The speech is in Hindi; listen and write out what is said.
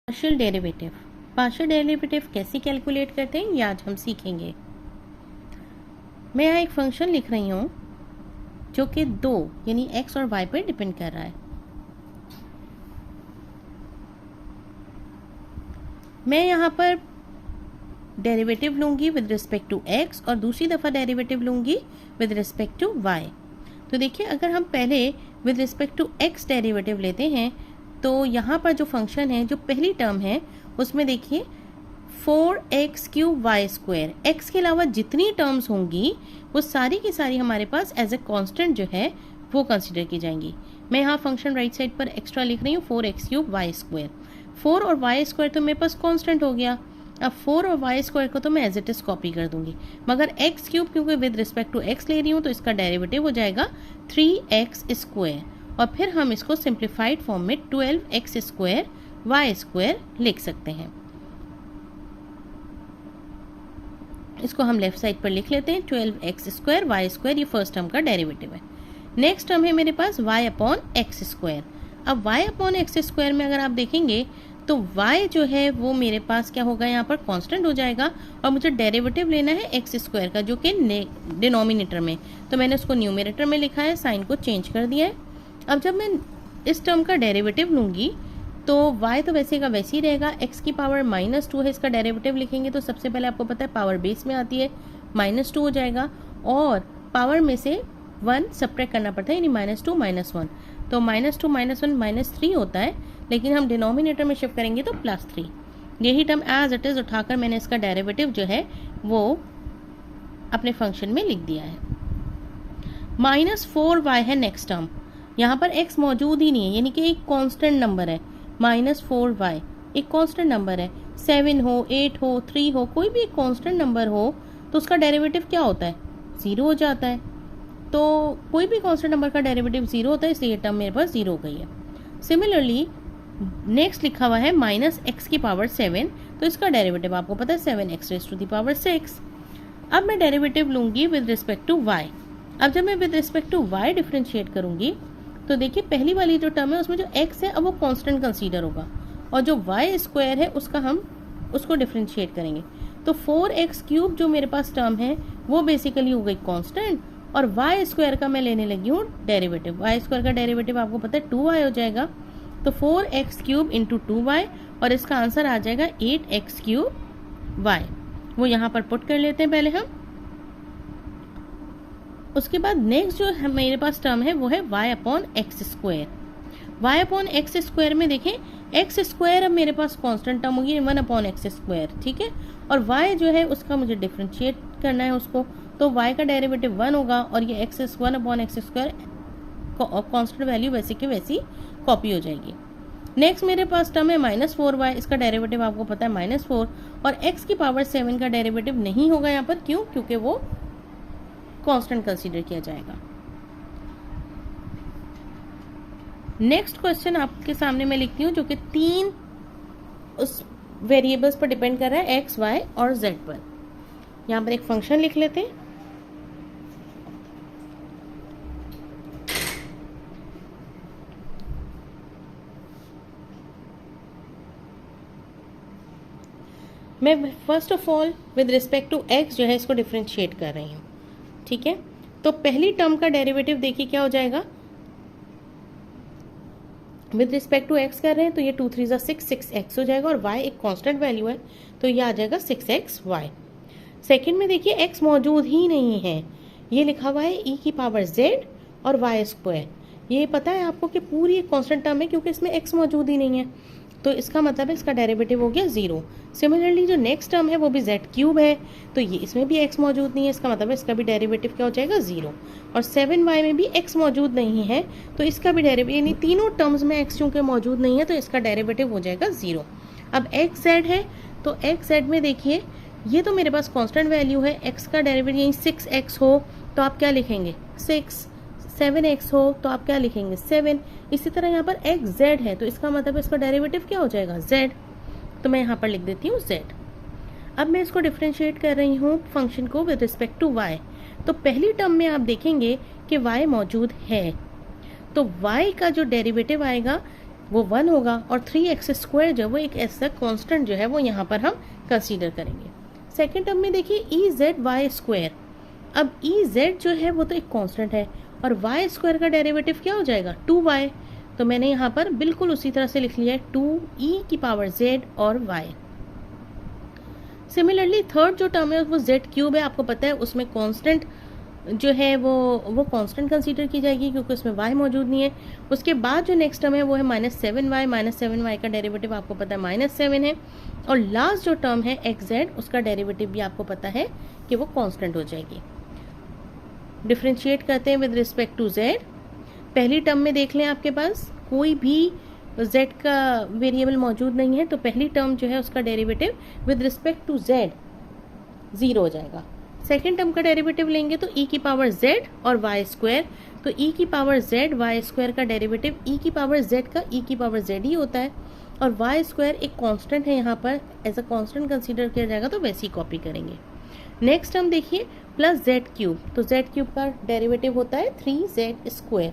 पार्शियल डेरिवेटिव कैसे कैलकुलेट करते हैं ये आज हम सीखेंगे। मैं यहाँ एक फंक्शन लिख रही हूँ जो कि दो यानी x और y पर डिपेंड कर रहा है। मैं यहाँ पर डेरिवेटिव लूँगी विद रिस्पेक्ट टू x और दूसरी दफ़ा डेरिवेटिव लूँगी विद रिस्पेक्ट टू y। तो देखिए, अगर हम पहले with respect to x derivative लेते हैं तो यहाँ पर जो फंक्शन है, जो पहली टर्म है, उसमें देखिए 4x³ x के अलावा जितनी टर्म्स होंगी वो सारी की सारी हमारे पास एज ए कांस्टेंट जो है वो कंसीडर की जाएंगी। मैं यहाँ फंक्शन राइट साइड पर एक्स्ट्रा लिख रही हूँ 4x³y²। 4 और y² तो मेरे पास कांस्टेंट हो गया। अब 4 और y² को तो मैं एज इट इज कॉपी कर दूंगी, मगर x³ क्योंकि विद रिस्पेक्ट टू x ले रही हूँ तो इसका डेरिवेटिव हो जाएगा 3x²। और फिर हम इसको सिंप्लीफाइड फॉर्म में 12x² y² लिख सकते हैं। इसको हम लेफ्ट साइड पर लिख लेते हैं 12x² y², ये फर्स्ट टर्म का डेरिवेटिव है। नेक्स्ट टर्म है मेरे पास y/x²। अब y/x² में अगर आप देखेंगे तो y जो है वो मेरे पास क्या होगा, यहाँ पर कांस्टेंट हो जाएगा और मुझे डेरिवेटिव लेना है x² का, जो कि डिनोमिनेटर में, तो मैंने उसको न्यूमरेटर में लिखा है, साइन को चेंज कर दिया है। अब जब मैं इस टर्म का डेरिवेटिव लूँगी तो y तो वैसे का वैसे ही रहेगा, x की पावर -2 है, इसका डेरिवेटिव लिखेंगे तो सबसे पहले आपको पता है पावर बेस में आती है, -2 हो जाएगा और पावर में से 1 सब्ट्रैक्ट करना पड़ता है, यानी -2 -1, तो -2 -1 -3 होता है, लेकिन हम डिनोमिनेटर में शिफ्ट करेंगे तो +3। यही टर्म एज इट इज़ उठाकर मैंने इसका डेरिवेटिव जो है वो अपने फंक्शन में लिख दिया है। -4y है नेक्स्ट टर्म, यहाँ पर x मौजूद ही नहीं है, यानी कि एक कांस्टेंट नंबर है। -4y एक कांस्टेंट नंबर है, 7 हो 8 हो 3 हो, कोई भी एक कांस्टेंट नंबर हो तो उसका डेरिवेटिव क्या होता है, 0 हो जाता है। तो कोई भी कांस्टेंट नंबर का डेरिवेटिव 0 होता है, इसलिए टर्म मेरे पास 0 हो गई है। सिमिलरली नेक्स्ट लिखा हुआ है -x⁻7, तो इसका डेरिवेटिव आपको पता है 7x⁻6। अब मैं डेरिवेटिव लूँगी विद रिस्पेक्ट टू y। अब जब मैं with respect to y differentiate करूँगी तो देखिए पहली वाली जो टर्म है उसमें जो x है अब वो कांस्टेंट कंसीडर होगा, और जो y² है उसका हम उसको डिफ्रेंशिएट करेंगे। तो 4x³ जो मेरे पास टर्म है वो बेसिकली हो गई कांस्टेंट, और y² का मैं लेने लगी हूँ डेरिवेटिव। y² का डेरिवेटिव आपको पता है 2y हो जाएगा, तो 4x³ इंटू 2y, और इसका आंसर आ जाएगा 8x³ वो यहाँ पर पुट कर लेते हैं पहले हम। उसके बाद नेक्स्ट जो मेरे पास टर्म है वो है y/x²। y/x² में देखें x² अब मेरे पास कांस्टेंट टर्म होगी 1/x², ठीक है, और y जो है उसका मुझे डिफ्रेंशिएट करना है उसको, तो y का डेरिवेटिव 1 होगा और ये x 1/x² कांस्टेंट वैल्यू वैसे की वैसी कॉपी हो जाएगी। नेक्स्ट मेरे पास टर्म है -4y, इसका डेरिवेटिव आपको पता है -4, और x की पावर 7 का डेरिवेटिव नहीं होगा यहाँ पर, क्यों, क्योंकि वो कांस्टेंट कंसीडर किया जाएगा। नेक्स्ट क्वेश्चन आपके सामने मैं लिखती हूँ जो कि 3 उस वेरिएबल्स पर डिपेंड कर रहा है, x, y और z पर। यहाँ पर एक फंक्शन लिख लेते हैं। मैं first of all with respect to x जो है इसको डिफ्रेंशिएट कर रही हूँ, ठीक है। तो पहली टर्म का डेरिवेटिव देखिए क्या हो जाएगा, विद रिस्पेक्ट टू x कर रहे हैं तो ये 2 3 6x हो जाएगा, और y एक कांस्टेंट वैल्यू है तो ये आ जाएगा 6xy। सेकंड में देखिए x मौजूद ही नहीं है, ये लिखा हुआ है e⁻z और y²। ये पता है आपको कि पूरी एक कांस्टेंट टर्म है क्योंकि इसमें x मौजूद ही नहीं है, तो इसका मतलब है इसका डेरिवेटिव हो गया 0। सिमिलरली जो नेक्स्ट टर्म है वो भी z³ है, तो ये इसमें भी x मौजूद नहीं है, इसका मतलब है इसका भी डेरिवेटिव क्या हो जाएगा 0। और 7y में भी x मौजूद नहीं है तो इसका भी डेरिवेटिव, यानी तीनों टर्म्स में x चूँकि मौजूद नहीं है तो इसका डेरिवेटिव हो जाएगा 0। अब xz है तो xz में देखिए ये तो मेरे पास कॉन्स्टेंट वैल्यू है, x का डेरिवेटिव यही 6x हो तो आप क्या लिखेंगे 6, 7x हो तो आप क्या लिखेंगे 7। इसी तरह यहाँ पर xz है तो इसका मतलब इसका डेरिवेटिव क्या हो जाएगा z, तो मैं यहाँ पर लिख देती हूँ z। अब मैं इसको डिफ्रेंशिएट कर रही हूँ फंक्शन को विद रिस्पेक्ट टू y। तो पहली टर्म में आप देखेंगे कि y मौजूद है, तो y का जो डेरिवेटिव आएगा वो 1 होगा, और 3x² जो वो एक ऐसा कांस्टेंट जो है वो यहाँ पर हम कंसीडर करेंगे। सेकेंड टर्म में देखिए EZY²। अब EZ जो है वो तो एक कांस्टेंट है, और y² का डेरिवेटिव क्या हो जाएगा 2y। तो मैंने यहाँ पर बिल्कुल उसी तरह से लिख लिया है 2e⁻z और y। सिमिलरली थर्ड जो टर्म है वो z³ है, आपको पता है उसमें कांस्टेंट जो है वो कांस्टेंट कंसीडर की जाएगी क्योंकि उसमें y मौजूद नहीं है। उसके बाद जो नेक्स्ट टर्म है वो है -7y। -7y का डेरिवेटिव आपको पता है -7 है, और लास्ट जो टर्म है xz उसका डेरिवेटिव भी आपको पता है कि वो कांस्टेंट हो जाएगी। डिफ्रेंशिएट करते हैं विद रिस्पेक्ट टू z। पहली टर्म में देख लें आपके पास कोई भी z का वेरिएबल मौजूद नहीं है, तो पहली टर्म जो है उसका derivative with respect to z 0 हो जाएगा। सेकेंड टर्म का डेरिवेटिव लेंगे तो e⁻z और y², तो e⁻z y² का डेरिवेटिव e⁻z का e⁻z ही होता है, और y² एक कांस्टेंट है, यहाँ पर एज अ कांस्टेंट कंसीडर किया जाएगा तो वैसे ही कॉपी करेंगे। नेक्स्ट टर्म देखिए +z³, तो z³ का डेरिवेटिव होता है 3z²।